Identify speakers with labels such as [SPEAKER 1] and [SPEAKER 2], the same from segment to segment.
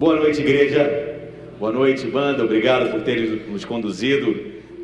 [SPEAKER 1] Boa noite, igreja. Boa noite, banda. Obrigado por terem nos conduzido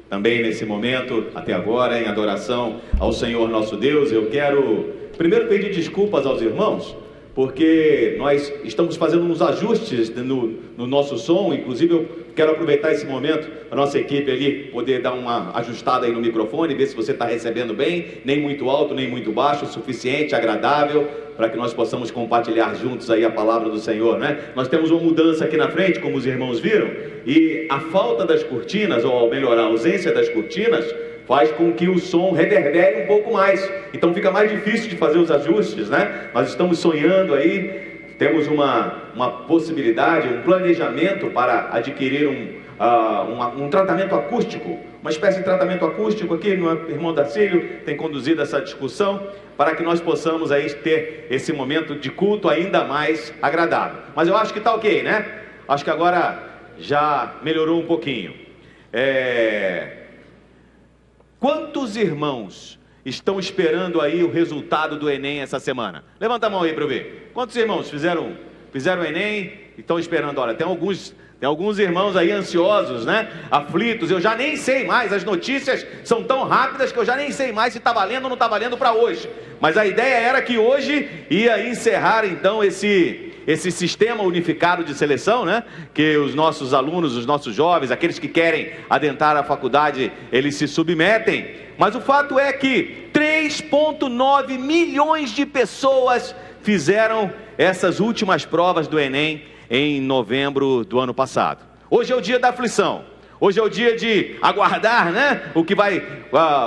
[SPEAKER 1] também nesse momento, até agora, em adoração ao Senhor nosso Deus. Eu quero primeiro pedir desculpas aos irmãos, porque nós estamos fazendo uns ajustes no nosso som. Inclusive eu quero aproveitar esse momento, a nossa equipe ali poder dar uma ajustada aí no microfone, ver se você está recebendo bem, nem muito alto, nem muito baixo, o suficiente, agradável, para que nós possamos compartilhar juntos aí a palavra do Senhor, né? Nós temos uma mudança aqui na frente, como os irmãos viram, e a falta das cortinas, ou melhor, a ausência das cortinas, faz com que o som reverbere um pouco mais. Então fica mais difícil de fazer os ajustes, né? Nós estamos sonhando aí, temos uma possibilidade, um planejamento para adquirir um tratamento acústico, uma espécie de tratamento acústico aqui. O irmão Darcílio tem conduzido essa discussão para que nós possamos aí ter esse momento de culto ainda mais agradável. Mas eu acho que está ok, né? Acho que agora já melhorou um pouquinho. Quantos irmãos estão esperando aí o resultado do Enem essa semana? Levanta a mão aí para eu ver. Quantos irmãos fizeram o Enem e estão esperando? Olha, tem alguns irmãos aí ansiosos, né? Aflitos. Eu já nem sei mais, as notícias são tão rápidas que eu já nem sei mais se está valendo ou não está valendo para hoje. Mas a ideia era que hoje ia encerrar então esse sistema unificado de seleção, né? Que os nossos alunos, os nossos jovens, aqueles que querem adentrar a faculdade, eles se submetem. Mas o fato é que 3,9 milhões de pessoas fizeram essas últimas provas do Enem em novembro do ano passado. Hoje é o dia da aflição. Hoje é o dia de aguardar, né? O que vai,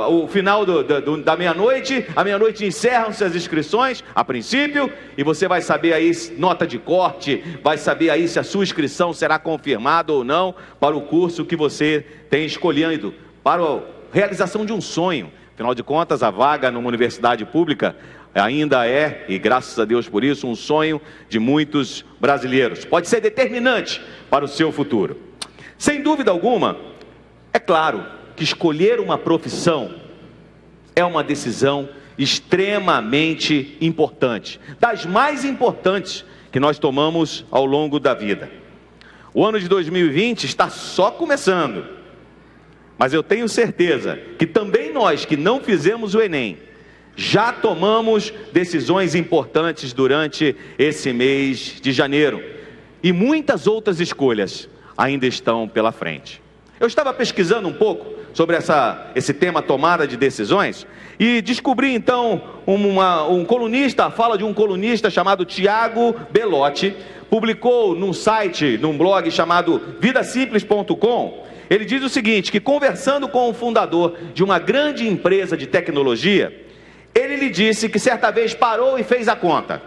[SPEAKER 1] o final da meia-noite. À meia-noite encerram-se as inscrições, a princípio, e você vai saber aí nota de corte, vai saber aí se a sua inscrição será confirmada ou não para o curso que você tem escolhido, para a realização de um sonho. Afinal de contas, a vaga numa universidade pública ainda é, e graças a Deus por isso, um sonho de muitos brasileiros. Pode ser determinante para o seu futuro. Sem dúvida alguma, é claro que escolher uma profissão é uma decisão extremamente importante, das mais importantes que nós tomamos ao longo da vida. O ano de 2020 está só começando, mas eu tenho certeza que também nós que não fizemos o Enem, já tomamos decisões importantes durante esse mês de janeiro, e muitas outras escolhas ainda estão pela frente. Eu estava pesquisando um pouco sobre esse tema tomada de decisões e descobri então um colunista, a fala de um colunista chamado Tiago Belotti, publicou num site, num blog chamado vidasimples.com. Ele diz o seguinte, que conversando com o fundador de uma grande empresa de tecnologia, ele lhe disse que certa vez parou e fez a conta.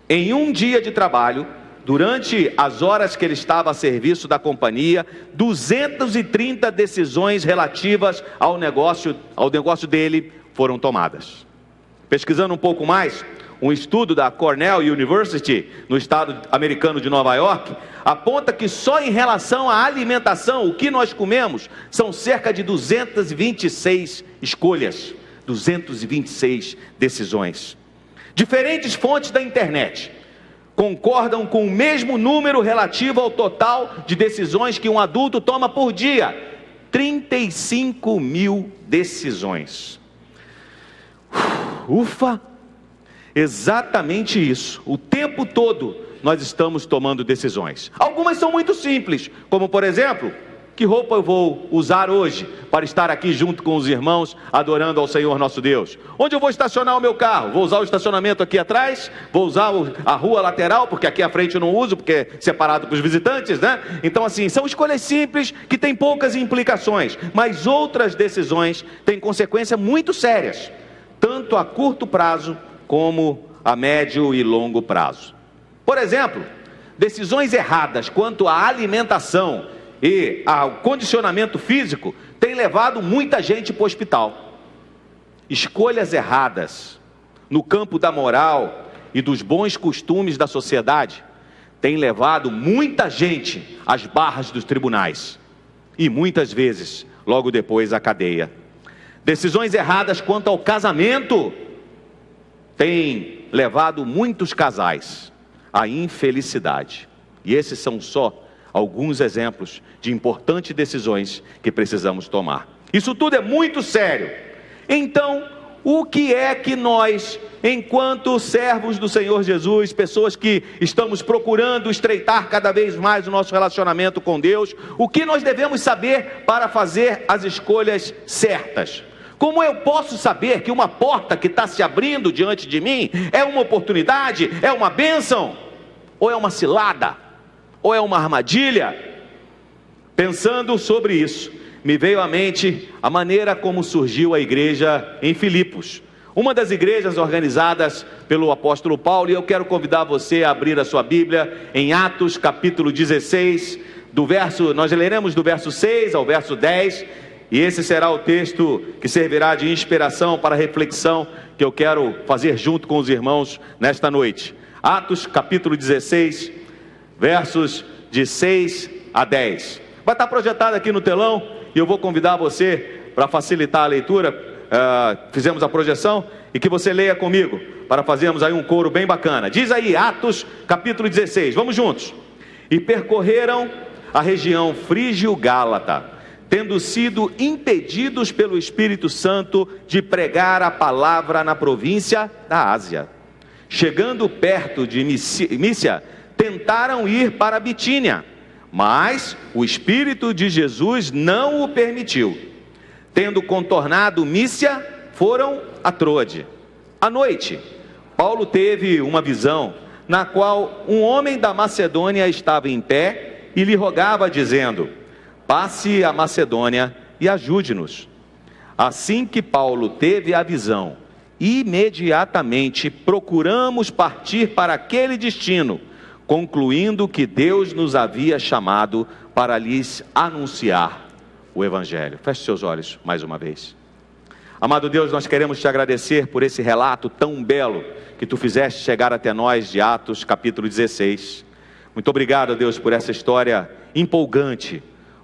[SPEAKER 1] Em um dia de trabalho, durante as horas que ele estava a serviço da companhia, 230 decisões relativas ao negócio dele foram tomadas. Pesquisando um pouco mais, um estudo da Cornell University, no estado americano de Nova York, aponta que só em relação à alimentação, o que nós comemos, são cerca de 226 escolhas, 226 decisões. Diferentes fontes da internet concordam com o mesmo número relativo ao total de decisões que um adulto toma por dia: 35 mil decisões. Ufa! Exatamente isso. O tempo todo nós estamos tomando decisões. Algumas são muito simples, como por exemplo, que roupa eu vou usar hoje para estar aqui junto com os irmãos adorando ao Senhor nosso Deus? Onde eu vou estacionar o meu carro? Vou usar o estacionamento aqui atrás? Vou usar a rua lateral, porque aqui à frente eu não uso, porque é separado para os visitantes, né? Então assim, são escolhas simples que têm poucas implicações, mas outras decisões têm consequências muito sérias, tanto a curto prazo como a médio e longo prazo. Por exemplo, decisões erradas quanto à alimentação e ao condicionamento físico tem levado muita gente para o hospital. Escolhas erradas no campo da moral e dos bons costumes da sociedade têm levado muita gente às barras dos tribunais e muitas vezes logo depois à cadeia. Decisões erradas quanto ao casamento têm levado muitos casais à infelicidade. E esses são só alguns exemplos de importantes decisões que precisamos tomar. Isso tudo é muito sério. Então, o que é que nós, enquanto servos do Senhor Jesus, pessoas que estamos procurando estreitar cada vez mais o nosso relacionamento com Deus, o que nós devemos saber para fazer as escolhas certas? Como eu posso saber que uma porta que está se abrindo diante de mim é uma oportunidade, é uma bênção, ou é uma cilada, ou é uma armadilha? Pensando sobre isso, me veio à mente a maneira como surgiu a igreja em Filipos, uma das igrejas organizadas pelo apóstolo Paulo. E eu quero convidar você a abrir a sua Bíblia em Atos capítulo 16, nós leremos do verso 6 ao verso 10, e esse será o texto que servirá de inspiração para a reflexão que eu quero fazer junto com os irmãos nesta noite. Atos capítulo 16, versos de 6 a 10. Vai estar projetado aqui no telão, e eu vou convidar você, para facilitar a leitura, fizemos a projeção, e que você leia comigo, para fazermos aí um coro bem bacana. Diz aí, Atos capítulo 16, vamos juntos. E percorreram a região frígio-gálata, tendo sido impedidos pelo Espírito Santo de pregar a palavra na província da Ásia. Chegando perto de Mísia, tentaram ir para Bitínia, mas o Espírito de Jesus não o permitiu. Tendo contornado Mísia, foram a Troade. À noite, Paulo teve uma visão, na qual um homem da Macedônia estava em pé e lhe rogava, dizendo: passe a Macedônia e ajude-nos. Assim que Paulo teve a visão, imediatamente procuramos partir para aquele destino, concluindo que Deus nos havia chamado para lhes anunciar o Evangelho. Feche seus olhos mais uma vez. Amado Deus, nós queremos te agradecer por esse relato tão belo que tu fizeste chegar até nós de Atos capítulo 16. Muito obrigado, Deus, por essa história empolgante,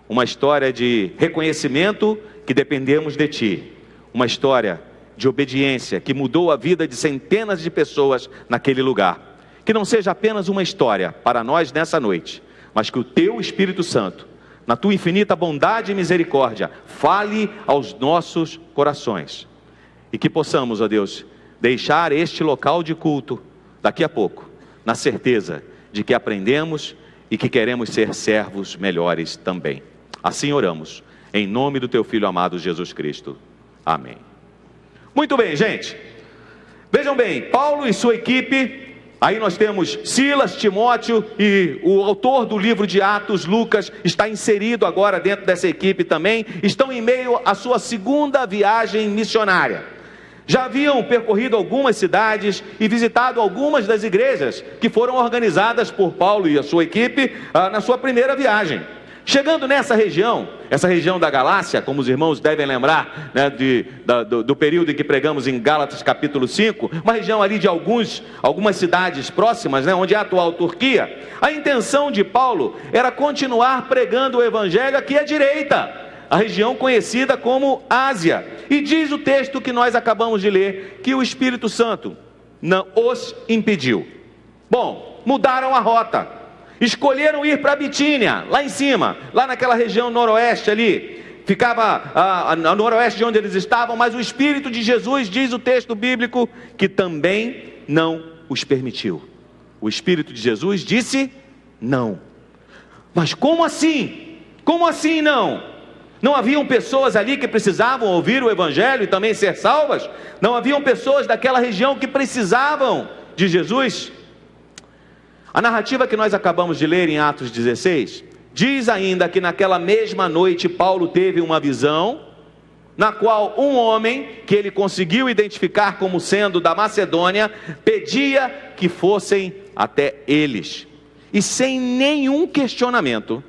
[SPEAKER 1] uma história de reconhecimento que dependemos de ti, uma história de obediência que mudou a vida de centenas de pessoas naquele lugar. Que não seja apenas uma história para nós nessa noite, mas que o teu Espírito Santo, na tua infinita bondade e misericórdia, fale aos nossos corações, e que possamos, ó Deus, deixar este local de culto daqui a pouco, na certeza de que aprendemos e que queremos ser servos melhores também. Assim oramos, em nome do teu Filho amado Jesus Cristo. Amém. Muito bem, gente. Vejam bem, Paulo e sua equipe. Aí nós temos Silas, Timóteo, e o autor do livro de Atos, Lucas, está inserido agora dentro dessa equipe também. Estão em meio à sua segunda viagem missionária. Já haviam percorrido algumas cidades e visitado algumas das igrejas que foram organizadas por Paulo e a sua equipe na sua primeira viagem. Chegando nessa região, essa região da Galácia, como os irmãos devem lembrar, né, do período em que pregamos em Gálatas capítulo 5, uma região ali de algumas cidades próximas, né, onde é a atual Turquia. A intenção de Paulo era continuar pregando o Evangelho aqui à direita, a região conhecida como Ásia. E diz o texto que nós acabamos de ler, que o Espírito Santo não os impediu. Bom, mudaram a rota. Escolheram ir para Bitínia, lá em cima, lá naquela região noroeste ali, ficava a noroeste de onde eles estavam, mas o Espírito de Jesus, diz o texto bíblico, que também não os permitiu. O Espírito de Jesus disse não. Mas como assim? Como assim não? Não haviam pessoas ali que precisavam ouvir o Evangelho e também ser salvas? Não haviam pessoas daquela região que precisavam de Jesus? A narrativa que nós acabamos de ler em Atos 16, diz ainda que naquela mesma noite Paulo teve uma visão, na qual um homem, que ele conseguiu identificar como sendo da Macedônia, pedia que fossem até eles. E sem nenhum questionamento,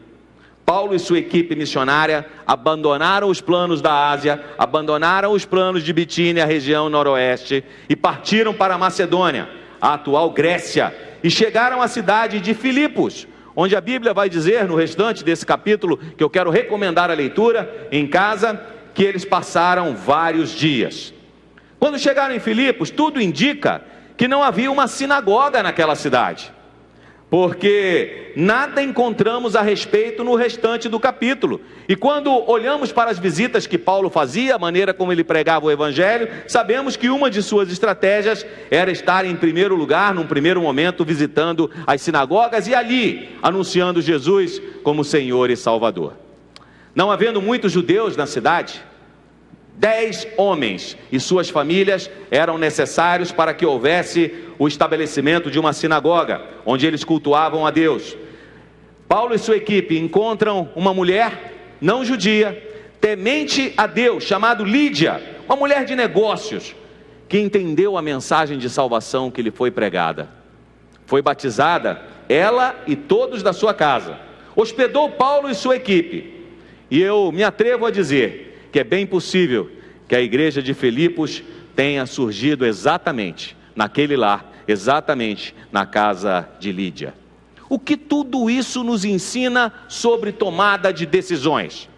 [SPEAKER 1] Paulo e sua equipe missionária abandonaram os planos da Ásia, abandonaram os planos de Bitínia, a região noroeste, e partiram para a Macedônia, a atual Grécia, e chegaram à cidade de Filipos, onde a Bíblia vai dizer no restante desse capítulo, que eu quero recomendar a leitura em casa, que eles passaram vários dias. Quando chegaram em Filipos, tudo indica que não havia uma sinagoga naquela cidade. porque nada encontramos a respeito no restante do capítulo. E quando olhamos para as visitas que Paulo fazia, a maneira como ele pregava o Evangelho, sabemos que uma de suas estratégias era estar em primeiro lugar, num primeiro momento, visitando as sinagogas e ali anunciando Jesus como Senhor e Salvador. Não havendo muitos judeus na cidade, 10 homens e suas famílias eram necessários para que houvesse o estabelecimento de uma sinagoga, onde eles cultuavam a Deus. Paulo e sua equipe encontram uma mulher não judia, temente a Deus, chamada Lídia, uma mulher de negócios, que entendeu a mensagem de salvação que lhe foi pregada. Foi batizada, ela e todos da sua casa. Hospedou Paulo e sua equipe. E eu me atrevo a dizer que é bem possível que a igreja de Filipos tenha surgido exatamente naquele lar, exatamente na casa de Lídia. O que tudo isso nos ensina sobre tomada de decisões?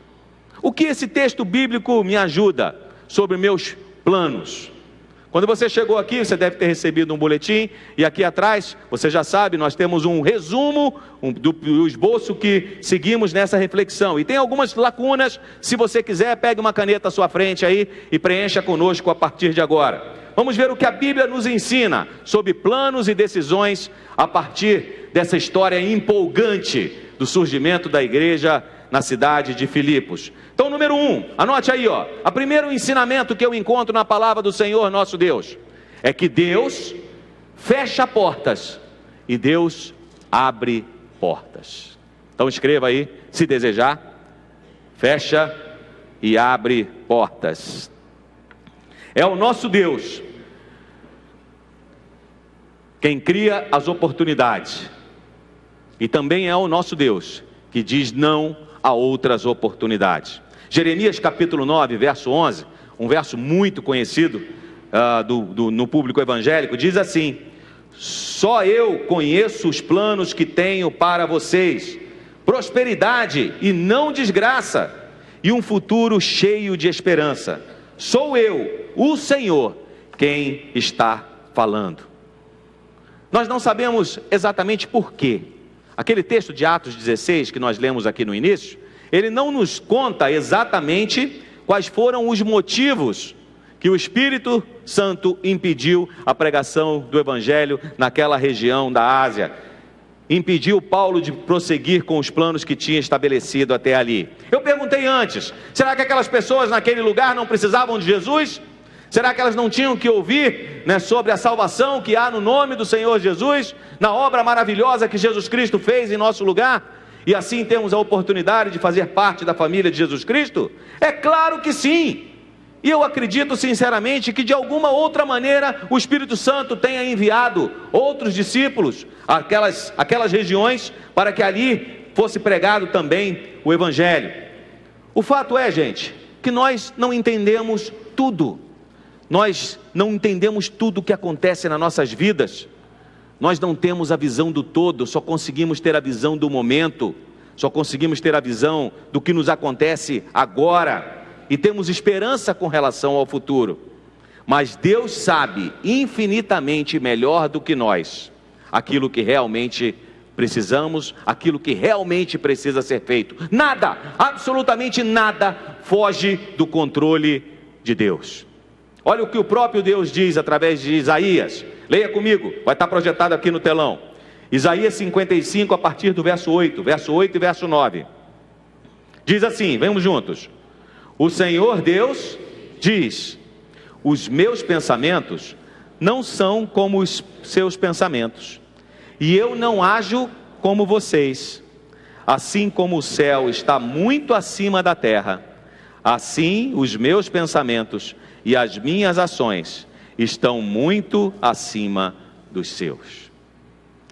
[SPEAKER 1] O que esse texto bíblico me ajuda sobre meus planos? Quando você chegou aqui, você deve ter recebido um boletim, e aqui atrás, você já sabe, nós temos um resumo do esboço que seguimos nessa reflexão. E tem algumas lacunas, se você quiser, pegue uma caneta à sua frente aí e preencha conosco a partir de agora. Vamos ver o que a Bíblia nos ensina sobre planos e decisões a partir dessa história empolgante do surgimento da igreja na cidade de Filipos. Então, número 1, anote aí, o primeiro ensinamento que eu encontro na palavra do Senhor nosso Deus, é que Deus fecha portas e Deus abre portas. Então escreva aí, se desejar, fecha e abre portas. É o nosso Deus quem cria as oportunidades, e também é o nosso Deus que diz não a outras oportunidades. Jeremias capítulo 9, verso 11, um verso muito conhecido no público evangélico, diz assim: só eu conheço os planos que tenho para vocês, prosperidade e não desgraça, e um futuro cheio de esperança. Sou eu, o Senhor, quem está falando. Nós não sabemos exatamente por quê. Aquele texto de Atos 16 que nós lemos aqui no início, ele não nos conta exatamente quais foram os motivos que o Espírito Santo impediu a pregação do Evangelho naquela região da Ásia. Impediu Paulo de prosseguir com os planos que tinha estabelecido até ali. Eu perguntei antes, será que aquelas pessoas naquele lugar não precisavam de Jesus? Será que elas não tinham que ouvir, sobre a salvação que há no nome do Senhor Jesus, na obra maravilhosa que Jesus Cristo fez em nosso lugar? E assim temos a oportunidade de fazer parte da família de Jesus Cristo? É claro que sim! E eu acredito sinceramente que de alguma outra maneira o Espírito Santo tenha enviado outros discípulos àquelas regiões para que ali fosse pregado também o Evangelho. O fato é, gente, que nós não entendemos tudo. Nós não entendemos tudo o que acontece nas nossas vidas. Nós não temos a visão do todo, só conseguimos ter a visão do momento, só conseguimos ter a visão do que nos acontece agora, e temos esperança com relação ao futuro. Mas Deus sabe infinitamente melhor do que nós aquilo que realmente precisamos, aquilo que realmente precisa ser feito. Nada, absolutamente nada foge do controle de Deus. Olha o que o próprio Deus diz através de Isaías. Leia comigo, vai estar projetado aqui no telão. Isaías 55, a partir do verso 8 e verso 9. Diz assim, vamos juntos. O Senhor Deus diz: os meus pensamentos não são como os seus pensamentos, e eu não ajo como vocês. Assim como o céu está muito acima da terra, assim os meus pensamentos e as minhas ações estão muito acima dos seus.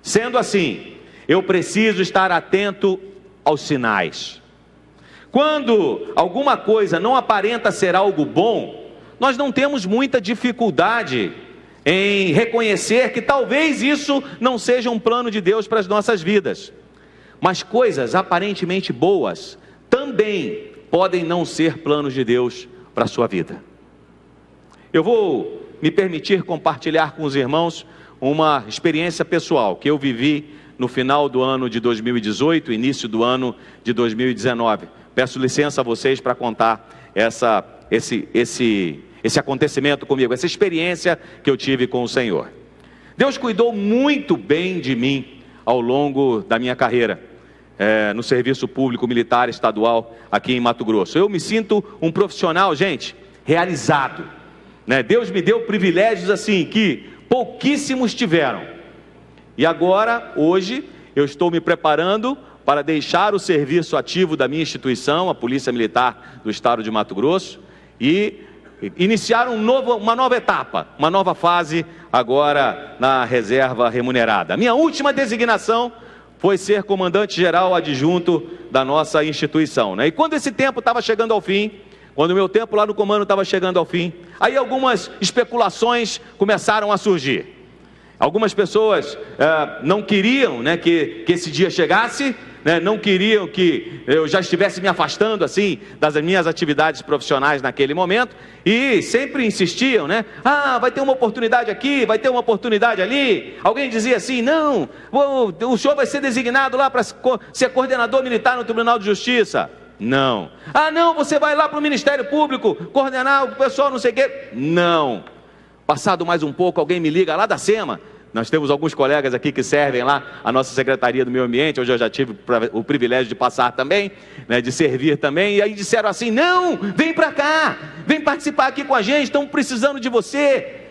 [SPEAKER 1] Sendo assim, eu preciso estar atento aos sinais. Quando alguma coisa não aparenta ser algo bom, nós não temos muita dificuldade em reconhecer que talvez isso não seja um plano de Deus para as nossas vidas. Mas coisas aparentemente boas também podem não ser planos de Deus para a sua vida. Eu vou me permitir compartilhar com os irmãos uma experiência pessoal que eu vivi no final do ano de 2018, início do ano de 2019. Peço licença a vocês para contar esse acontecimento comigo, essa experiência que eu tive com o Senhor. Deus cuidou muito bem de mim ao longo da minha carreira, no serviço público militar estadual aqui em Mato Grosso. Eu me sinto um profissional, gente, realizado, né? Deus me deu privilégios assim que pouquíssimos tiveram. E agora, hoje, eu estou me preparando para deixar o serviço ativo da minha instituição, a Polícia Militar do Estado de Mato Grosso, e iniciar uma nova etapa, uma nova fase agora na reserva remunerada. A minha última designação foi ser comandante-geral adjunto da nossa instituição, né? E quando esse tempo estava chegando ao fim, quando o meu tempo lá no comando estava chegando ao fim, aí algumas especulações começaram a surgir. Algumas pessoas não queriam, né, que esse dia chegasse, né, não queriam que eu já estivesse me afastando assim das minhas atividades profissionais naquele momento, e sempre insistiam, né? Vai ter uma oportunidade aqui, vai ter uma oportunidade ali. Alguém dizia assim: não, o senhor vai ser designado lá para ser coordenador militar no Tribunal de Justiça. Não. Não, você vai lá para o Ministério Público coordenar o pessoal não sei o quê. Não. Passado mais um pouco, alguém me liga lá da SEMA. Nós temos alguns colegas aqui que servem lá a nossa Secretaria do Meio Ambiente. Hoje eu já tive o privilégio de passar também, né, de servir também. E aí disseram assim: não, vem para cá, vem participar aqui com a gente, estamos precisando de você.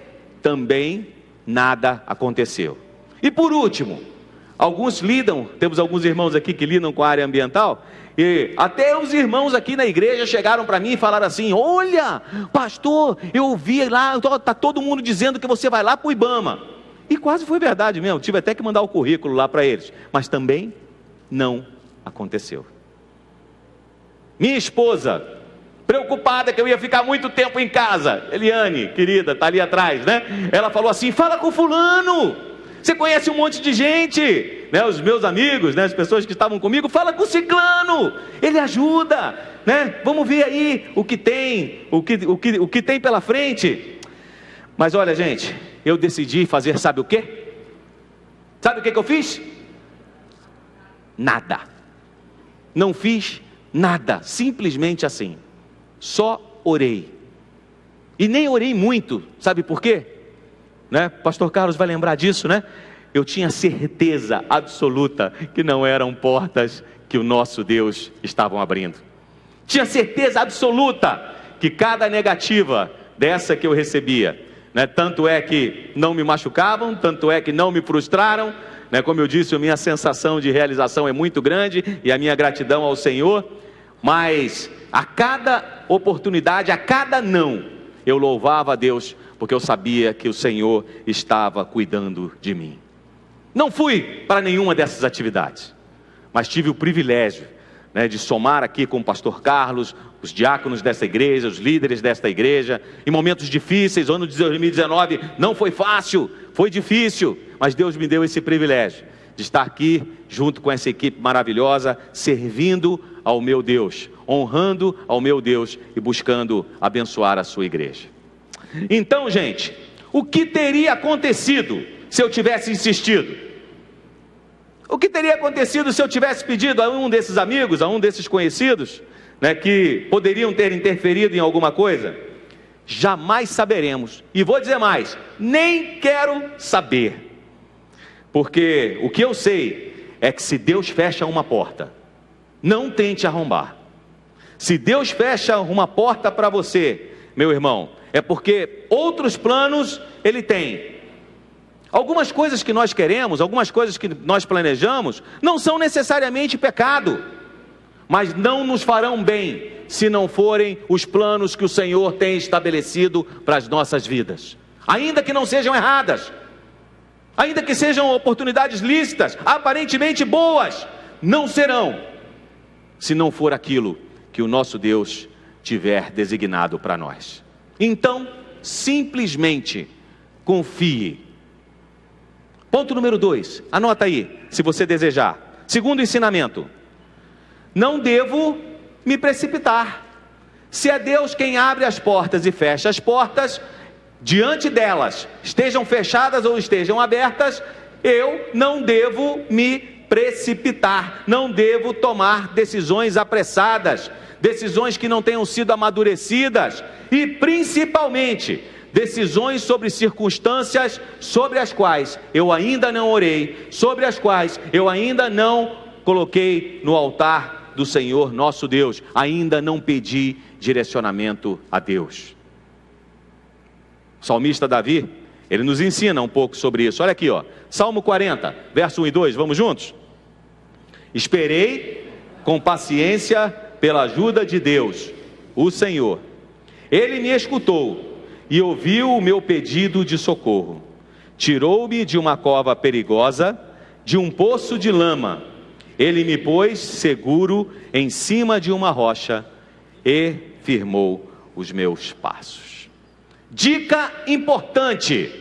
[SPEAKER 1] Também nada aconteceu. E por último, temos alguns irmãos aqui que lidam com a área ambiental, e até os irmãos aqui na igreja chegaram para mim e falaram assim: olha, pastor, eu ouvi lá, está todo mundo dizendo que você vai lá para o IBAMA. E quase foi verdade mesmo, tive até que mandar o currículo lá para eles, mas também não aconteceu. Minha esposa, preocupada que eu ia ficar muito tempo em casa, Eliane, querida, está ali atrás, né? Ela falou assim: fala com fulano, você conhece um monte de gente, né? Os meus amigos, né? As pessoas que estavam comigo, fala com o ciclano, ele ajuda, né? Vamos ver aí o que tem pela frente. Mas olha, gente, eu decidi fazer, sabe o quê? Sabe o que eu fiz? Nada. Não fiz nada, simplesmente assim. Só orei. E nem orei muito, sabe por quê? Né? Pastor Carlos vai lembrar disso, né? Eu tinha certeza absoluta que não eram portas que o nosso Deus estava abrindo. Tinha certeza absoluta que cada negativa dessa que eu recebia, né, tanto é que não me machucavam, tanto é que não me frustraram, né, como eu disse, a minha sensação de realização é muito grande e a minha gratidão ao Senhor, mas a cada oportunidade, a cada não, eu louvava a Deus, porque eu sabia que o Senhor estava cuidando de mim. Não fui para nenhuma dessas atividades, mas tive o privilégio, né, de somar aqui com o pastor Carlos, os diáconos dessa igreja, os líderes desta igreja, em momentos difíceis. O ano de 2019 não foi fácil, foi difícil, mas Deus me deu esse privilégio de estar aqui junto com essa equipe maravilhosa, servindo ao meu Deus, honrando ao meu Deus e buscando abençoar a sua igreja. Então, gente, o que teria acontecido se eu tivesse insistido? O que teria acontecido se eu tivesse pedido a um desses amigos, a um desses conhecidos, né, que poderiam ter interferido em alguma coisa? Jamais saberemos. E vou dizer mais, nem quero saber. Porque o que eu sei é que se Deus fecha uma porta, não tente arrombar. Se Deus fecha uma porta para você, meu irmão, é porque outros planos Ele tem. Algumas coisas que nós queremos, algumas coisas que nós planejamos, não são necessariamente pecado, mas não nos farão bem, se não forem os planos que o Senhor tem estabelecido para as nossas vidas. Ainda que não sejam erradas, ainda que sejam oportunidades lícitas, aparentemente boas, não serão, se não for aquilo que o nosso Deus tiver designado para nós. Então, simplesmente confie. Ponto número 2, anota aí, se você desejar. Segundo ensinamento: não devo me precipitar. Se é Deus quem abre as portas e fecha as portas, diante delas, estejam fechadas ou estejam abertas, eu não devo me precipitar, não devo tomar decisões apressadas, decisões que não tenham sido amadurecidas, e principalmente decisões sobre circunstâncias sobre as quais eu ainda não orei, sobre as quais eu ainda não coloquei no altar do Senhor nosso Deus, ainda não pedi direcionamento a Deus. O salmista Davi, ele nos ensina um pouco sobre isso. Olha aqui, ó, Salmo 40, verso 1 e 2, vamos juntos? Esperei com paciência pela ajuda de Deus, o Senhor. Ele me escutou e ouviu o meu pedido de socorro. Tirou-me de uma cova perigosa, de um poço de lama. Ele me pôs seguro em cima de uma rocha e firmou os meus passos. Dica importante: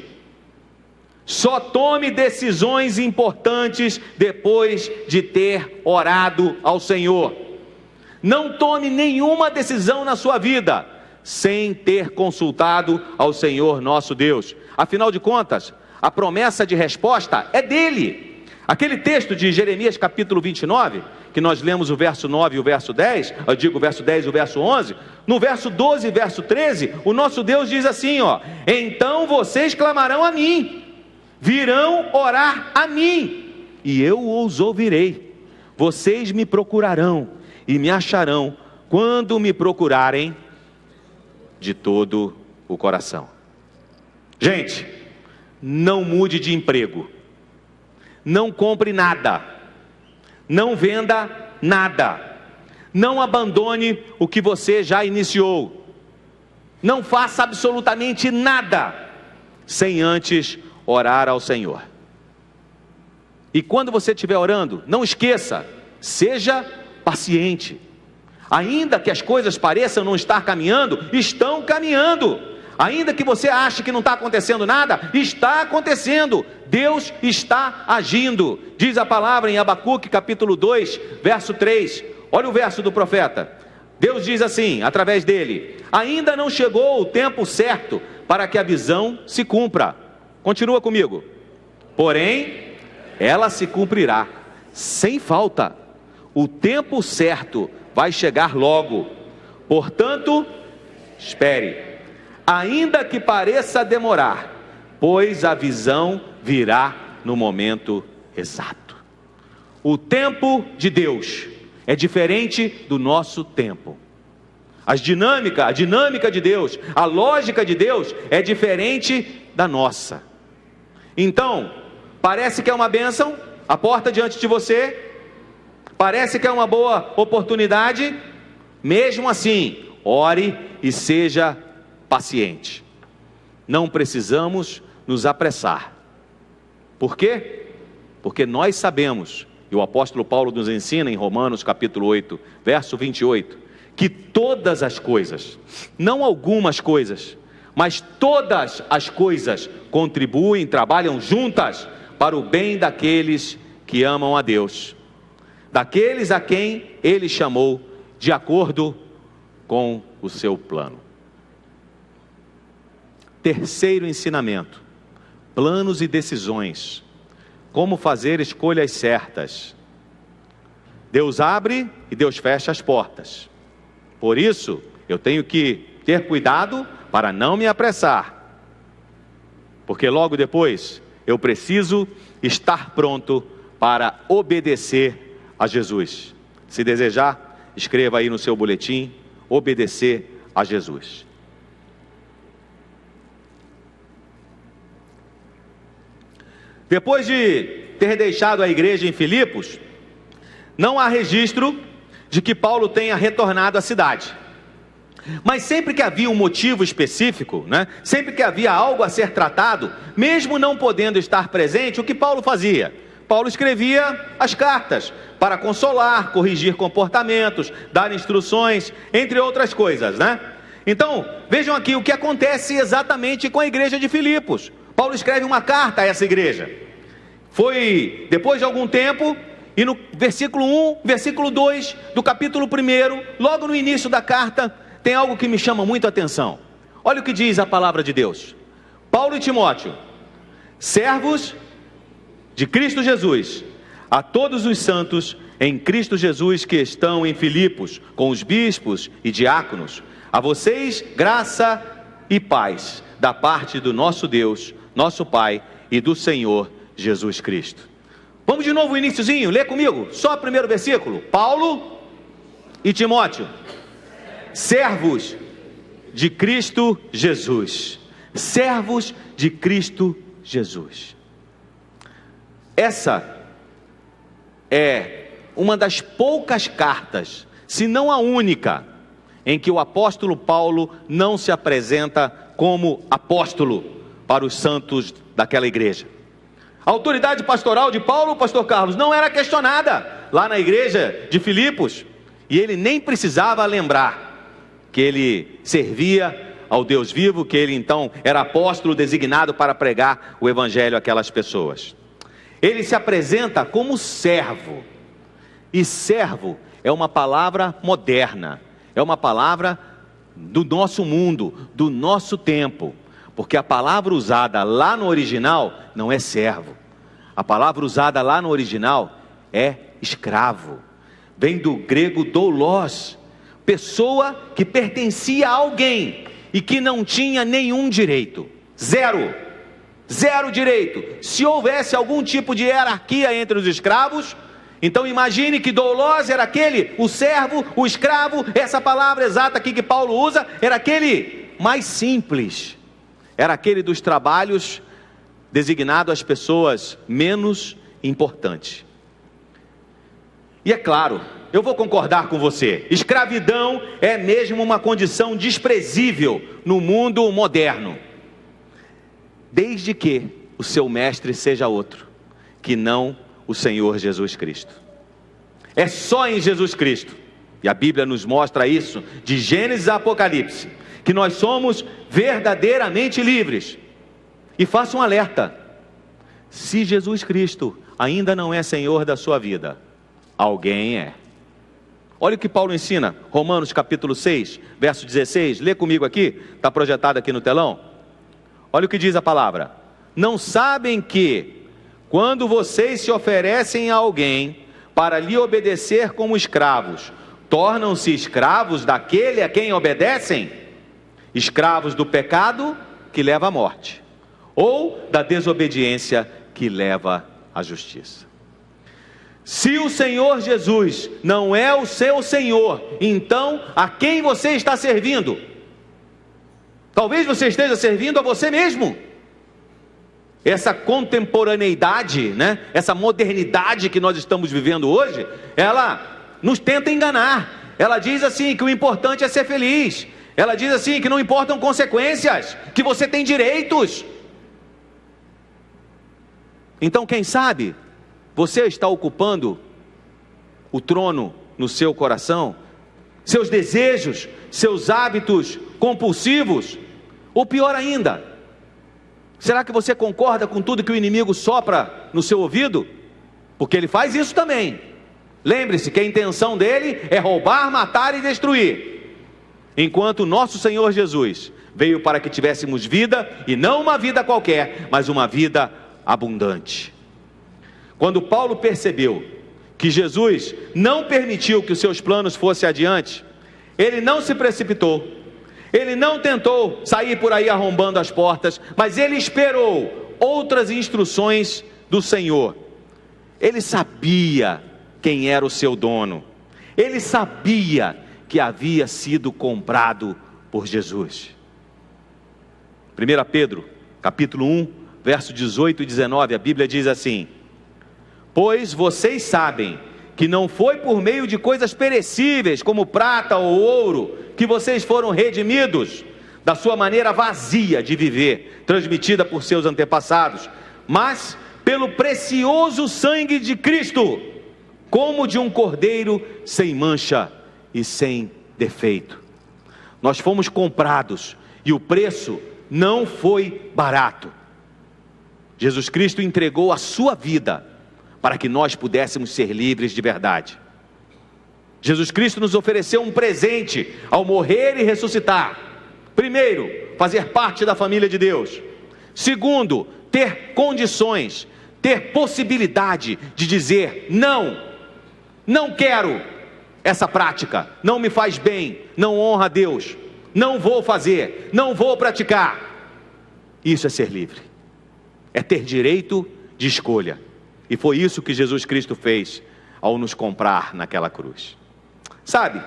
[SPEAKER 1] só tome decisões importantes depois de ter orado ao Senhor. Não tome nenhuma decisão na sua vida sem ter consultado ao Senhor nosso Deus. Afinal de contas, a promessa de resposta é dele. Aquele texto de Jeremias capítulo 29, que nós lemos o verso 9 e o verso 10, eu digo o verso 10 e o verso 11, no verso 12 e verso 13, o nosso Deus diz assim, ó: então vocês clamarão a mim, virão orar a mim, e eu os ouvirei. Vocês me procurarão e me acharão quando me procurarem de todo o coração. Gente, não mude de emprego, não compre nada, não venda nada, não abandone o que você já iniciou, não faça absolutamente nada sem antes orar ao Senhor. E quando você estiver orando, não esqueça, seja paciente. Ainda que as coisas pareçam não estar caminhando, estão caminhando. Ainda que você ache que não está acontecendo nada, está acontecendo. Deus está agindo. Diz a palavra em Abacuque capítulo 2, verso 3. Olha o verso do profeta. Deus diz assim, através dele: ainda não chegou o tempo certo para que a visão se cumpra. Continua comigo. Porém, ela se cumprirá sem falta. O tempo certo vai chegar logo. Portanto, espere, ainda que pareça demorar, pois a visão virá no momento exato. O tempo de Deus é diferente do nosso tempo. A dinâmica de Deus, a lógica de Deus é diferente da nossa. Então, parece que é uma bênção, a porta diante de você, parece que é uma boa oportunidade, mesmo assim, ore e seja paciente. Não precisamos nos apressar. Por quê? Porque nós sabemos, e o apóstolo Paulo nos ensina em Romanos capítulo 8, verso 28, que todas as coisas, não algumas coisas, mas todas as coisas contribuem, trabalham juntas para o bem daqueles que amam a Deus, daqueles a quem Ele chamou de acordo com o seu plano. Terceiro ensinamento: planos e decisões. Como fazer escolhas certas. Deus abre e Deus fecha as portas. Por isso, eu tenho que ter cuidado para não me apressar, porque logo depois eu preciso estar pronto para obedecer a Jesus. Se desejar, escreva aí no seu boletim: obedecer a Jesus. Depois de ter deixado a igreja em Filipos, não há registro de que Paulo tenha retornado à cidade. Mas sempre que havia um motivo específico, sempre que havia algo a ser tratado, mesmo não podendo estar presente, o que Paulo fazia? Paulo escrevia as cartas para consolar, corrigir comportamentos, dar instruções, entre outras coisas, Então, vejam aqui o que acontece exatamente com a igreja de Filipos. Paulo escreve uma carta a essa igreja. Foi depois de algum tempo, e no versículo 1, versículo 2 do capítulo 1, logo no início da carta, tem algo que me chama muito a atenção. Olha o que diz a palavra de Deus. Paulo e Timóteo, servos de Cristo Jesus, a todos os santos em Cristo Jesus que estão em Filipos, com os bispos e diáconos, a vocês graça e paz, da parte do nosso Deus, nosso Pai e do Senhor Jesus Cristo. Vamos de novo o iniciozinho, lê comigo, só o primeiro versículo. Paulo e Timóteo, servos de Cristo Jesus. Servos de Cristo Jesus. Essa é uma das poucas cartas, se não a única, em que o apóstolo Paulo não se apresenta como apóstolo para os santos daquela igreja. A autoridade pastoral de Paulo, pastor Carlos, não era questionada lá na igreja de Filipos, e ele nem precisava lembrar que ele servia ao Deus vivo, que ele então era apóstolo designado para pregar o evangelho àquelas pessoas. Ele se apresenta como servo, e servo é uma palavra moderna, é uma palavra do nosso mundo, do nosso tempo, porque a palavra usada lá no original não é servo, a palavra usada lá no original é escravo, vem do grego doulos, pessoa que pertencia a alguém e que não tinha nenhum direito, zero direito. Se houvesse algum tipo de hierarquia entre os escravos, então imagine que doulos era aquele, o servo, o escravo, essa palavra exata aqui que Paulo usa, era aquele mais simples, era aquele dos trabalhos designado às pessoas menos importantes. E é claro, eu vou concordar com você, escravidão é mesmo uma condição desprezível no mundo moderno, desde que o seu mestre seja outro, que não o Senhor Jesus Cristo. É só em Jesus Cristo, e a Bíblia nos mostra isso, de Gênesis a Apocalipse, que nós somos verdadeiramente livres. E faça um alerta: se Jesus Cristo ainda não é Senhor da sua vida, alguém é. Olha o que Paulo ensina, Romanos capítulo 6, verso 16, lê comigo aqui, está projetado aqui no telão. Olha o que diz a palavra: não sabem que, quando vocês se oferecem a alguém para lhe obedecer como escravos, tornam-se escravos daquele a quem obedecem? Escravos do pecado que leva à morte, ou da desobediência que leva à justiça. Se o Senhor Jesus não é o seu Senhor, então a quem você está servindo? Talvez você esteja servindo a você mesmo. Essa contemporaneidade, né? Essa modernidade que nós estamos vivendo hoje, ela nos tenta enganar. Ela diz assim que o importante é ser feliz. Ela diz assim que não importam consequências, que você tem direitos. Então, quem sabe, você está ocupando o trono no seu coração, seus desejos, seus hábitos compulsivos, ou pior ainda, será que você concorda com tudo que o inimigo sopra no seu ouvido? Porque ele faz isso também. Lembre-se que a intenção dele é roubar, matar e destruir, enquanto o nosso Senhor Jesus veio para que tivéssemos vida, e não uma vida qualquer, mas uma vida abundante. Quando Paulo percebeu que Jesus não permitiu que os seus planos fossem adiante, ele não se precipitou, ele não tentou sair por aí arrombando as portas, mas ele esperou outras instruções do Senhor. Ele sabia quem era o seu dono, ele sabia que havia sido comprado por Jesus. 1 Pedro, capítulo 1, verso 18 e 19, a Bíblia diz assim: pois vocês sabem que não foi por meio de coisas perecíveis, como prata ou ouro, que vocês foram redimidos da sua maneira vazia de viver, transmitida por seus antepassados, mas pelo precioso sangue de Cristo, como de um cordeiro sem mancha e sem defeito. Nós fomos comprados, e o preço não foi barato. Jesus Cristo entregou a sua vida para que nós pudéssemos ser livres de verdade. Jesus Cristo nos ofereceu um presente ao morrer e ressuscitar. Primeiro, fazer parte da família de Deus. Segundo, ter condições, ter possibilidade de dizer: não, não quero essa prática, não me faz bem, não honra a Deus, não vou fazer, não vou praticar. Isso é ser livre, é ter direito de escolha. E foi isso que Jesus Cristo fez ao nos comprar naquela cruz. Sabe,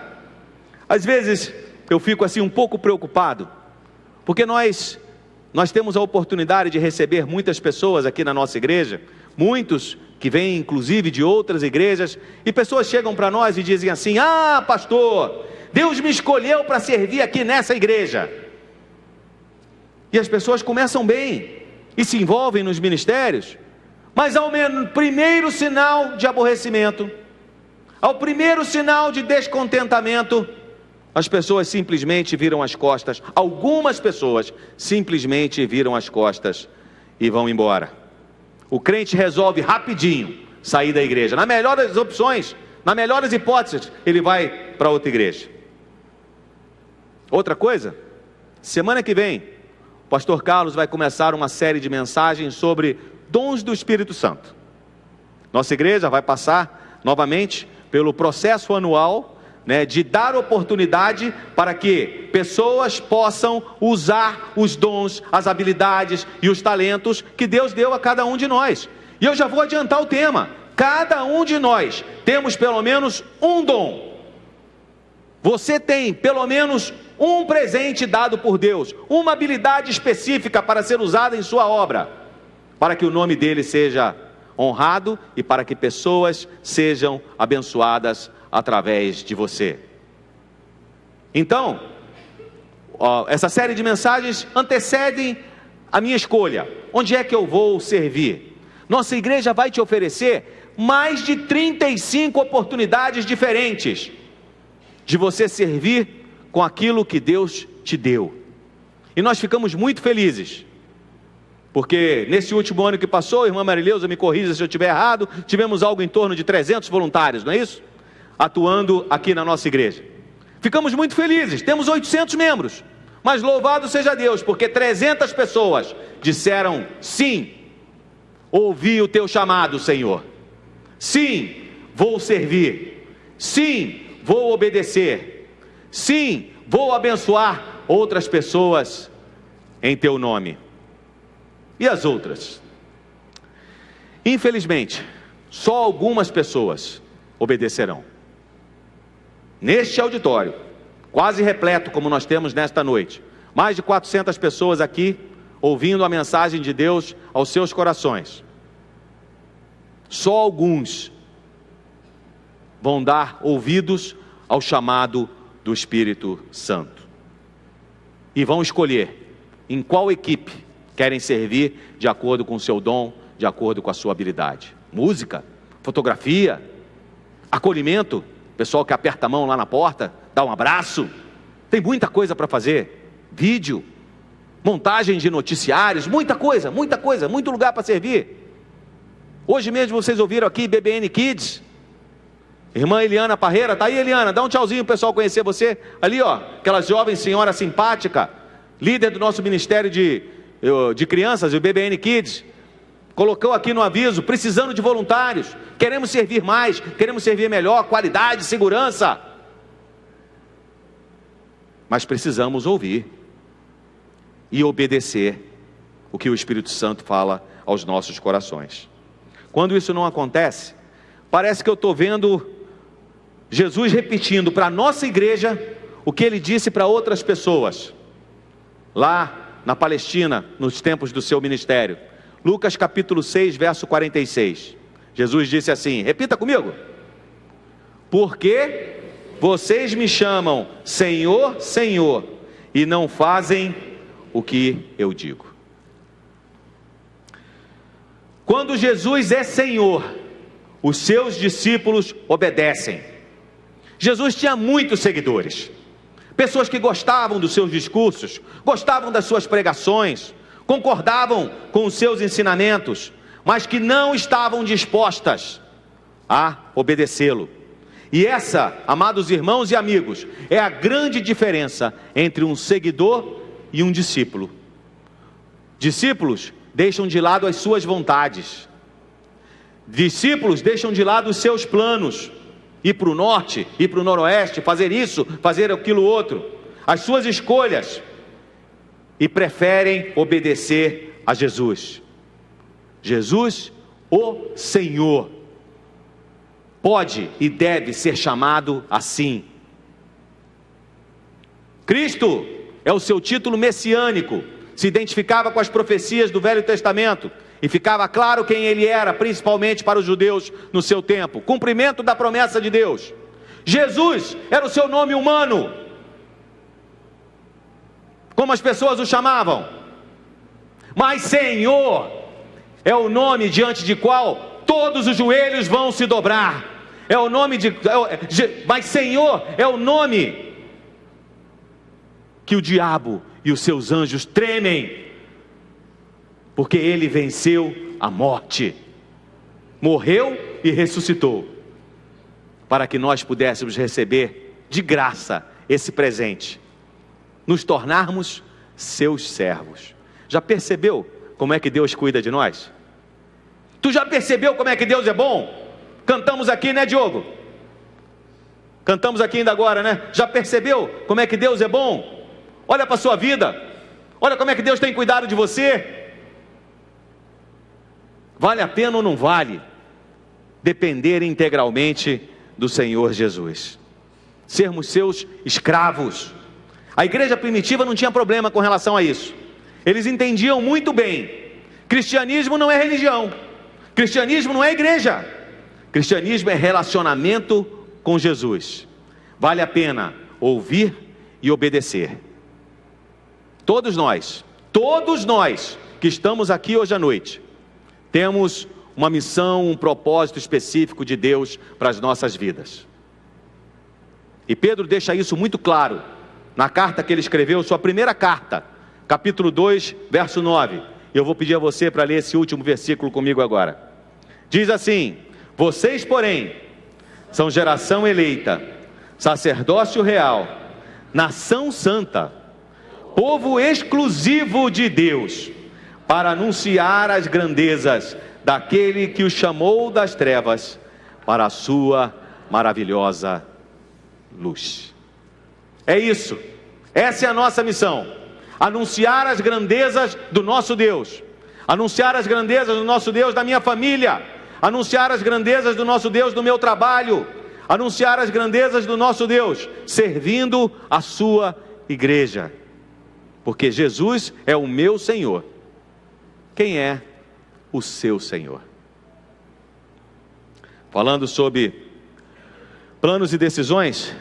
[SPEAKER 1] às vezes eu fico assim um pouco preocupado, porque nós temos a oportunidade de receber muitas pessoas aqui na nossa igreja, muitos que vêm inclusive de outras igrejas, e pessoas chegam para nós e dizem assim: ah, pastor, Deus me escolheu para servir aqui nessa igreja. E as pessoas começam bem e se envolvem nos ministérios, mas ao primeiro sinal de aborrecimento, ao primeiro sinal de descontentamento, as pessoas simplesmente viram as costas. Algumas pessoas simplesmente viram as costas e vão embora. O crente resolve rapidinho sair da igreja. Na melhor das opções, na melhor das hipóteses, ele vai para outra igreja. Outra coisa, semana que vem, o pastor Carlos vai começar uma série de mensagens sobre dons do Espírito Santo. Nossa igreja vai passar novamente pelo processo anual, de dar oportunidade para que pessoas possam usar os dons, as habilidades e os talentos que Deus deu a cada um de nós. E eu já vou adiantar o tema: cada um de nós temos pelo menos um dom. Você tem pelo menos um presente dado por Deus, uma habilidade específica para ser usada em sua obra, para que o nome dele seja honrado e para que pessoas sejam abençoadas através de você. Então, essa série de mensagens antecedem a minha escolha. Onde é que eu vou servir? Nossa igreja vai te oferecer mais de 35 oportunidades diferentes de você servir com aquilo que Deus te deu. E nós ficamos muito felizes, porque nesse último ano que passou, irmã Marileusa, me corrija se eu estiver errado, tivemos algo em torno de 300 voluntários, não é isso? Atuando aqui na nossa igreja. Ficamos muito felizes, temos 800 membros, mas louvado seja Deus, porque 300 pessoas disseram: sim, ouvi o teu chamado, Senhor, sim, vou servir, sim, vou obedecer, sim, vou abençoar outras pessoas em teu nome. E as outras? Infelizmente, só algumas pessoas obedecerão. Neste auditório, quase repleto como nós temos nesta noite, mais de 400 pessoas aqui, ouvindo a mensagem de Deus aos seus corações. Só alguns vão dar ouvidos ao chamado do Espírito Santo. E vão escolher em qual equipe querem servir de acordo com o seu dom, de acordo com a sua habilidade. Música, fotografia, acolhimento, pessoal que aperta a mão lá na porta, dá um abraço, tem muita coisa para fazer. Vídeo, montagem de noticiários, muita coisa, muito lugar para servir. Hoje mesmo vocês ouviram aqui BBN Kids, irmã Eliana Parreira, tá aí, Eliana, dá um tchauzinho para o pessoal conhecer você, ali ó, aquela jovem senhora simpática, líder do nosso ministério de crianças, o BBN Kids, colocou aqui no aviso: precisando de voluntários, queremos servir mais, queremos servir melhor, qualidade, segurança. Mas precisamos ouvir e obedecer o que o Espírito Santo fala aos nossos corações. Quando isso não acontece, parece que eu estou vendo Jesus repetindo para a nossa igreja o que ele disse para outras pessoas lá na Palestina, nos tempos do seu ministério. Lucas capítulo 6, verso 46. Jesus disse assim, repita comigo: porque vocês me chamam Senhor, Senhor, e não fazem o que eu digo. Quando Jesus é Senhor, os seus discípulos obedecem. Jesus tinha muitos seguidores, pessoas que gostavam dos seus discursos, gostavam das suas pregações, concordavam com os seus ensinamentos, mas que não estavam dispostas a obedecê-lo. E essa, amados irmãos e amigos, é a grande diferença entre um seguidor e um discípulo. Discípulos deixam de lado as suas vontades, Discípulos deixam de lado os seus planos, ir para o norte, ir para o noroeste, fazer isso, fazer aquilo outro, as suas escolhas, e preferem obedecer a Jesus. Jesus, o Senhor, pode e deve ser chamado assim. Cristo é o seu título messiânico, se identificava com as profecias do Velho Testamento, e ficava claro quem ele era, principalmente para os judeus no seu tempo, cumprimento da promessa de Deus. Jesus era o seu nome humano, como as pessoas o chamavam, mas Senhor é o nome diante de qual todos os joelhos vão se dobrar, é o nome mas Senhor é o nome que o diabo e os seus anjos tremem, porque ele venceu a morte, morreu e ressuscitou, para que nós pudéssemos receber de graça esse presente, nos tornarmos seus servos. Já percebeu como é que Deus cuida de nós? Tu já percebeu como é que Deus é bom? Cantamos aqui, né, Diogo? Cantamos aqui ainda agora, né? Já percebeu como é que Deus é bom? Olha para a sua vida, olha como é que Deus tem cuidado de você. Vale a pena ou não vale depender integralmente do Senhor Jesus, sermos seus escravos? A igreja primitiva não tinha problema com relação a isso, eles entendiam muito bem. Cristianismo não é religião, cristianismo não é igreja, cristianismo é relacionamento com Jesus. Vale a pena ouvir e obedecer. Todos nós que estamos aqui hoje à noite, temos uma missão, um propósito específico de Deus para as nossas vidas. E Pedro deixa isso muito claro na carta que ele escreveu, sua primeira carta, capítulo 2, verso 9. Eu vou pedir a você para ler esse último versículo comigo agora. Diz assim: vocês, porém, são geração eleita, sacerdócio real, nação santa, povo exclusivo de Deus, para anunciar as grandezas daquele que o chamou das trevas para a sua maravilhosa luz. É isso, essa é a nossa missão, anunciar as grandezas do nosso Deus, anunciar as grandezas do nosso Deus da minha família, anunciar as grandezas do nosso Deus do meu trabalho, anunciar as grandezas do nosso Deus, servindo a sua igreja, porque Jesus é o meu Senhor. Quem é o seu Senhor? Falando sobre planos e decisões,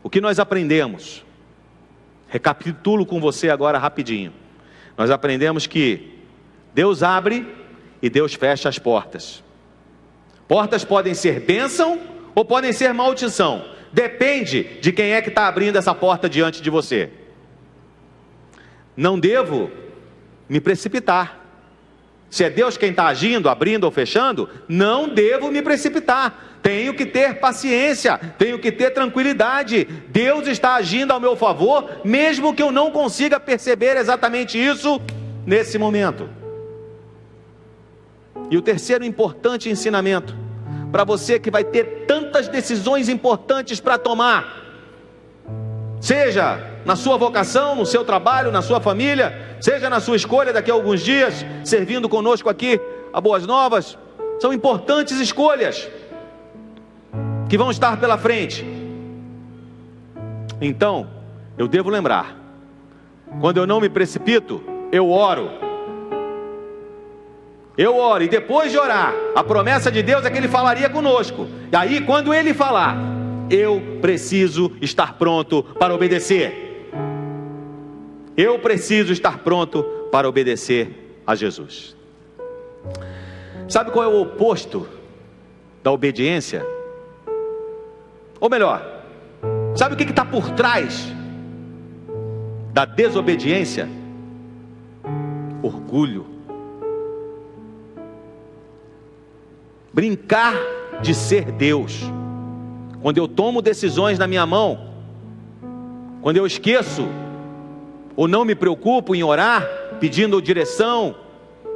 [SPEAKER 1] o que nós aprendemos? Recapitulo com você agora rapidinho. Nós aprendemos que Deus abre e Deus fecha as portas. Portas podem ser bênção ou podem ser maldição. Depende de quem é que está abrindo essa porta diante de você. Não devo me precipitar. Se é Deus quem está agindo, abrindo ou fechando, não devo me precipitar. Tenho que ter paciência, tenho que ter tranquilidade. Deus está agindo ao meu favor, mesmo que eu não consiga perceber exatamente isso nesse momento. E o terceiro importante ensinamento, para você que vai ter tantas decisões importantes para tomar, seja na sua vocação, no seu trabalho, na sua família, seja na sua escolha daqui a alguns dias, servindo conosco aqui a Boas Novas, são importantes escolhas que vão estar pela frente. Então, eu devo lembrar, quando eu não me precipito, eu oro, e depois de orar, a promessa de Deus é que Ele falaria conosco, e aí quando Ele falar, eu preciso estar pronto para obedecer. Eu preciso estar pronto para obedecer a Jesus. Sabe qual é o oposto da obediência? Ou melhor, sabe o que está por trás da desobediência? Orgulho. Brincar de ser Deus. Quando eu tomo decisões na minha mão, quando eu esqueço ou não me preocupo em orar, pedindo direção,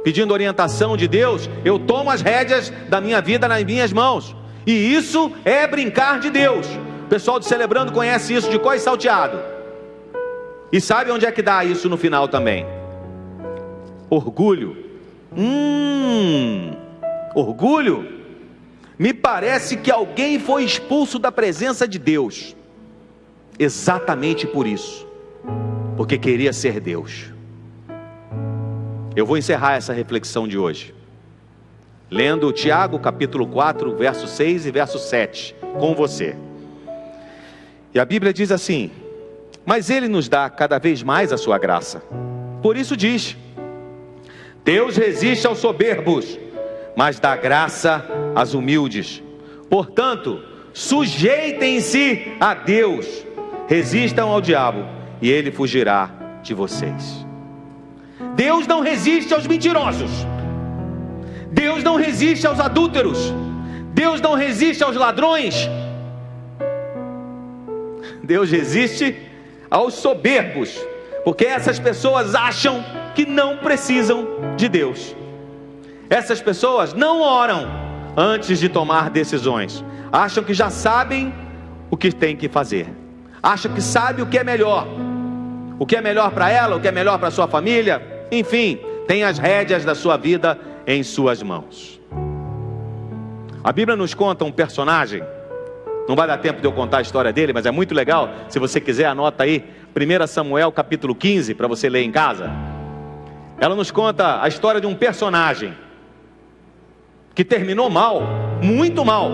[SPEAKER 1] pedindo orientação de Deus, eu tomo as rédeas da minha vida nas minhas mãos. E isso é brincar de Deus. O pessoal do Celebrando conhece isso de cor e salteado. E sabe onde é que dá isso no final também? Orgulho. Orgulho. Me parece que alguém foi expulso da presença de Deus. Exatamente por isso. Porque queria ser Deus. Eu vou encerrar essa reflexão de hoje lendo Tiago capítulo 4, verso 6 e verso 7 com você. E a Bíblia diz assim: mas Ele nos dá cada vez mais a sua graça. Por isso diz: Deus resiste aos soberbos, mas dá graça aos humildes. Portanto, sujeitem-se a Deus, resistam ao diabo, e ele fugirá de vocês. Deus não resiste aos mentirosos. Deus não resiste aos adúlteros. Deus não resiste aos ladrões. Deus resiste aos soberbos, porque essas pessoas acham que não precisam de Deus. Essas pessoas não oram antes de tomar decisões. Acham que já sabem o que tem que fazer. Acham que sabem o que é melhor. O que é melhor para ela, o que é melhor para sua família. Enfim, tem as rédeas da sua vida em suas mãos. A Bíblia nos conta um personagem. Não vai dar tempo de eu contar a história dele, mas é muito legal. Se você quiser, anota aí 1 Samuel capítulo 15 para você ler em casa. Ela nos conta a história de um personagem que terminou mal, muito mal,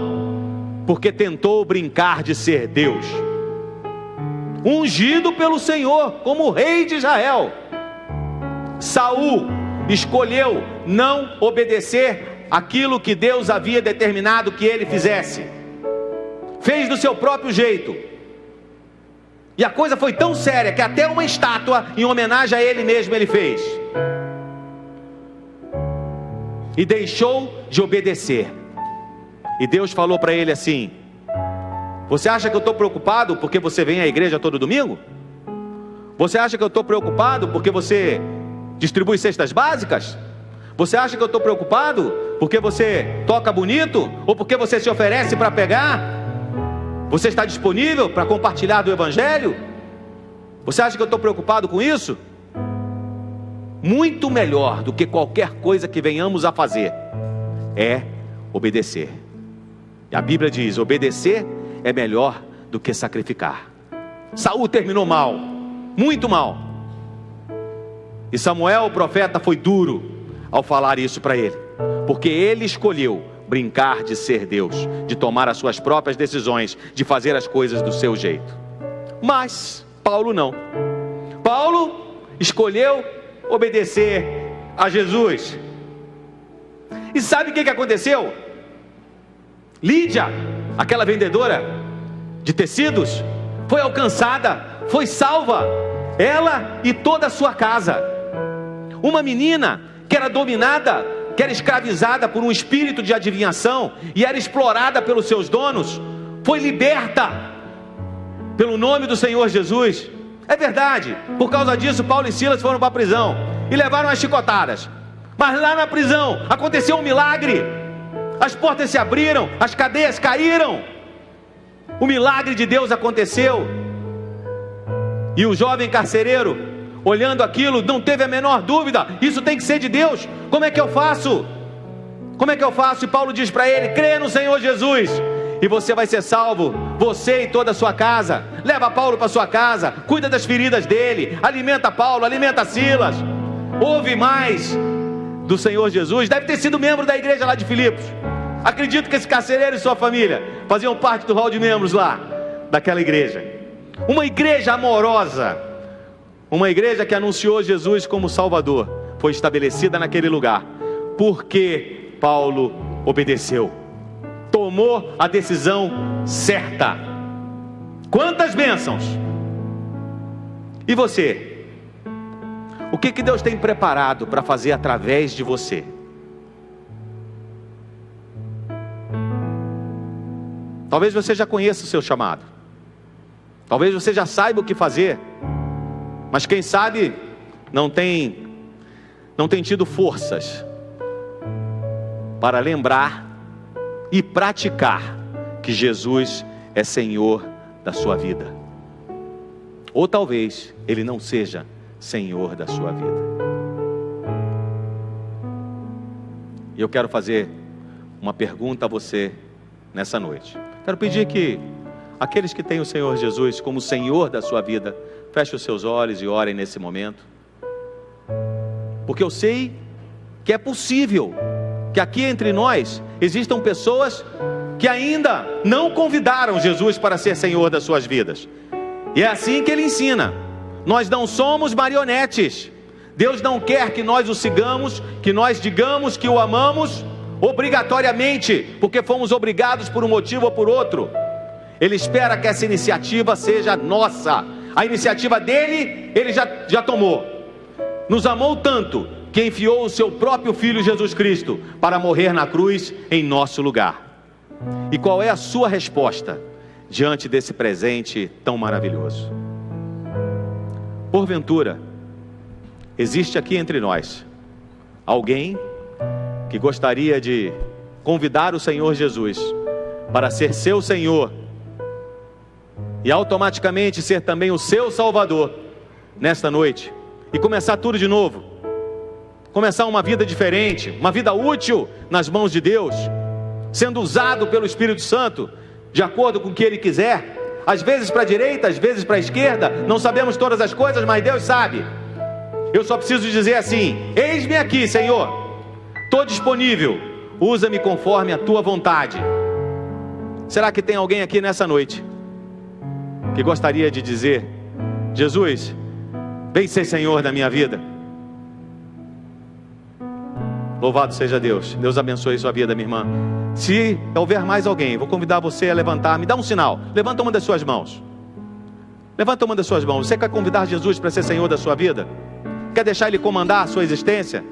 [SPEAKER 1] porque tentou brincar de ser Deus, ungido pelo Senhor como rei de Israel. Saul escolheu não obedecer aquilo que Deus havia determinado que ele fizesse. Fez do seu próprio jeito. E a coisa foi tão séria que até uma estátua em homenagem a ele mesmo ele fez. E deixou de obedecer. E Deus falou para ele assim: você acha que eu estou preocupado porque você vem à igreja todo domingo? Você acha que eu estou preocupado porque você distribui cestas básicas? Você acha que eu estou preocupado porque você toca bonito? Ou porque você se oferece para pegar? Você está disponível para compartilhar do Evangelho? Você acha que eu estou preocupado com isso? Muito melhor do que qualquer coisa que venhamos a fazer é obedecer. E a Bíblia diz: obedecer é melhor do que sacrificar. Saul terminou mal, muito mal. E Samuel, o profeta, foi duro ao falar isso para ele, porque ele escolheu brincar de ser Deus, de tomar as suas próprias decisões, de fazer as coisas do seu jeito. Mas Paulo não. Paulo escolheu obedecer a Jesus. E sabe o que aconteceu? Lídia, aquela vendedora de tecidos, foi alcançada, foi salva, ela e toda a sua casa. Uma menina que era dominada, que era escravizada por um espírito de adivinhação e era explorada pelos seus donos, foi liberta pelo nome do Senhor Jesus. É verdade, por causa disso Paulo e Silas foram para a prisão e levaram as chicotadas. Mas lá na prisão aconteceu um milagre. As portas se abriram, as cadeias caíram. O milagre de Deus aconteceu. E o jovem carcereiro, olhando aquilo, não teve a menor dúvida: isso tem que ser de Deus. Como é que eu faço? Como é que eu faço? E Paulo diz para ele: crê no Senhor Jesus e você vai ser salvo, você e toda a sua casa. Leva Paulo para sua casa, cuida das feridas dele, alimenta Paulo, alimenta Silas. Ouve mais do Senhor Jesus. Deve ter sido membro da igreja lá de Filipos. Acredito que esse carcereiro e sua família faziam parte do hall de membros lá, daquela igreja. Uma igreja amorosa, uma igreja que anunciou Jesus como Salvador, foi estabelecida naquele lugar, porque Paulo obedeceu, tomou a decisão certa. Quantas bênçãos! E você? O que Deus tem preparado para fazer através de você? Talvez você já conheça o seu chamado, talvez você já saiba o que fazer, mas quem sabe não tem não tem tido forças para lembrar e praticar que Jesus é Senhor da sua vida. Ou talvez Ele não seja Senhor da sua vida. E eu quero fazer uma pergunta a você nessa noite. Quero pedir que aqueles que têm o Senhor Jesus como Senhor da sua vida, fechem os seus olhos e orem nesse momento. Porque eu sei que é possível que aqui entre nós existam pessoas que ainda não convidaram Jesus para ser Senhor das suas vidas. E é assim que Ele ensina. Nós não somos marionetes. Deus não quer que nós o sigamos, que nós digamos que o amamos obrigatoriamente, porque fomos obrigados por um motivo ou por outro. Ele espera que essa iniciativa seja nossa. A iniciativa dele, Ele já tomou. Nos amou tanto que enviou o seu próprio Filho Jesus Cristo para morrer na cruz em nosso lugar. E qual é a sua resposta diante desse presente tão maravilhoso? Porventura, existe aqui entre nós alguém que gostaria de convidar o Senhor Jesus para ser seu Senhor e automaticamente ser também o seu Salvador nesta noite e começar tudo de novo, começar uma vida diferente, uma vida útil nas mãos de Deus, sendo usado pelo Espírito Santo de acordo com o que Ele quiser, às vezes para a direita, às vezes para a esquerda, não sabemos todas as coisas, mas Deus sabe. Eu só preciso dizer assim: eis-me aqui, Senhor, estou disponível, usa-me conforme a tua vontade. Será que tem alguém aqui nessa noite que gostaria de dizer: Jesus, vem ser Senhor da minha vida? Louvado seja Deus. Deus abençoe sua vida, minha irmã. Se houver mais alguém, vou convidar você a levantar. Me dá um sinal. Levanta uma das suas mãos. Levanta uma das suas mãos. Você quer convidar Jesus para ser Senhor da sua vida? Quer deixar Ele comandar a sua existência?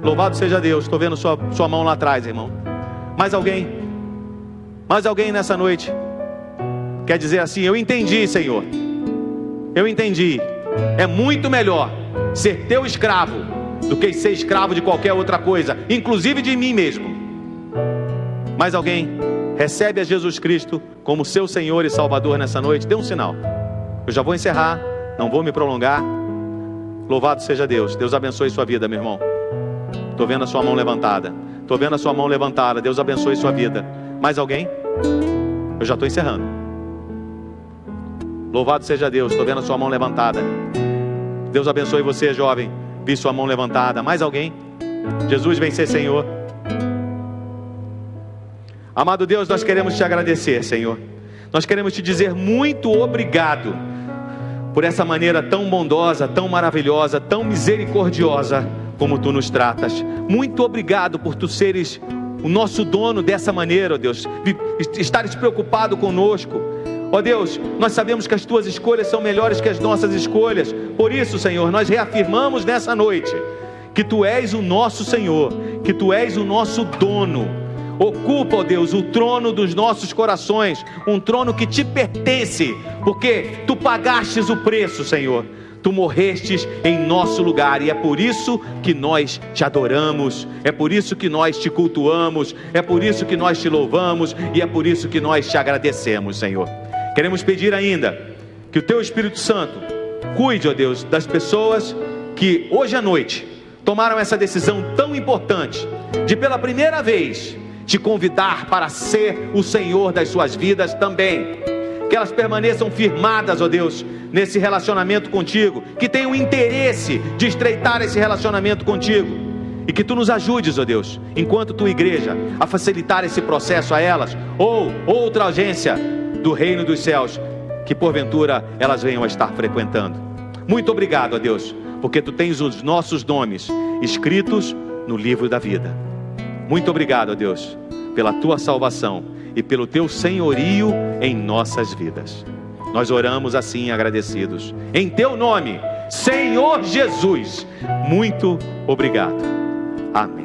[SPEAKER 1] Louvado seja Deus. Estou vendo sua mão lá atrás, irmão. Mais alguém? Mais alguém nessa noite quer dizer assim: eu entendi, Senhor, eu entendi. É muito melhor ser teu escravo do que ser escravo de qualquer outra coisa, inclusive de mim mesmo. Mais alguém recebe a Jesus Cristo como seu Senhor e Salvador nessa noite? Dê um sinal. Eu já vou encerrar, não vou me prolongar. Louvado seja Deus. Deus abençoe sua vida, meu irmão. Estou vendo a sua mão levantada. Estou vendo a sua mão levantada. Deus abençoe sua vida. Mais alguém? Eu já estou encerrando. Louvado seja Deus. Estou vendo a sua mão levantada. Deus abençoe você, jovem. Vi sua mão levantada. Mais alguém? Jesus vem ser Senhor. Amado Deus, nós queremos te agradecer, Senhor. Nós queremos te dizer muito obrigado por essa maneira tão bondosa, tão maravilhosa, tão misericordiosa como tu nos tratas. Muito obrigado por tu seres o nosso dono dessa maneira, ó Deus, estares preocupado conosco. Ó Deus, nós sabemos que as tuas escolhas são melhores que as nossas escolhas. Por isso, Senhor, nós reafirmamos nessa noite que tu és o nosso Senhor, que tu és o nosso dono. Ocupa, ó Deus, o trono dos nossos corações, um trono que te pertence, porque tu pagastes o preço, Senhor. Tu morrestes em nosso lugar, e é por isso que nós te adoramos, é por isso que nós te cultuamos, é por isso que nós te louvamos, e é por isso que nós te agradecemos, Senhor. Queremos pedir ainda que o teu Espírito Santo cuide, ó Deus, das pessoas que hoje à noite tomaram essa decisão tão importante de pela primeira vez te convidar para ser o Senhor das suas vidas também. Que elas permaneçam firmadas, ó Deus, nesse relacionamento contigo, que tenham interesse de estreitar esse relacionamento contigo, e que tu nos ajudes, ó Deus, enquanto tua igreja, a facilitar esse processo a elas, ou outra agência do reino dos céus, que porventura elas venham a estar frequentando. Muito obrigado, ó Deus, porque tu tens os nossos nomes escritos no livro da vida. Muito obrigado, ó Deus, pela tua salvação e pelo teu senhorio em nossas vidas. Nós oramos assim agradecidos, em teu nome, Senhor Jesus. Muito obrigado. Amém.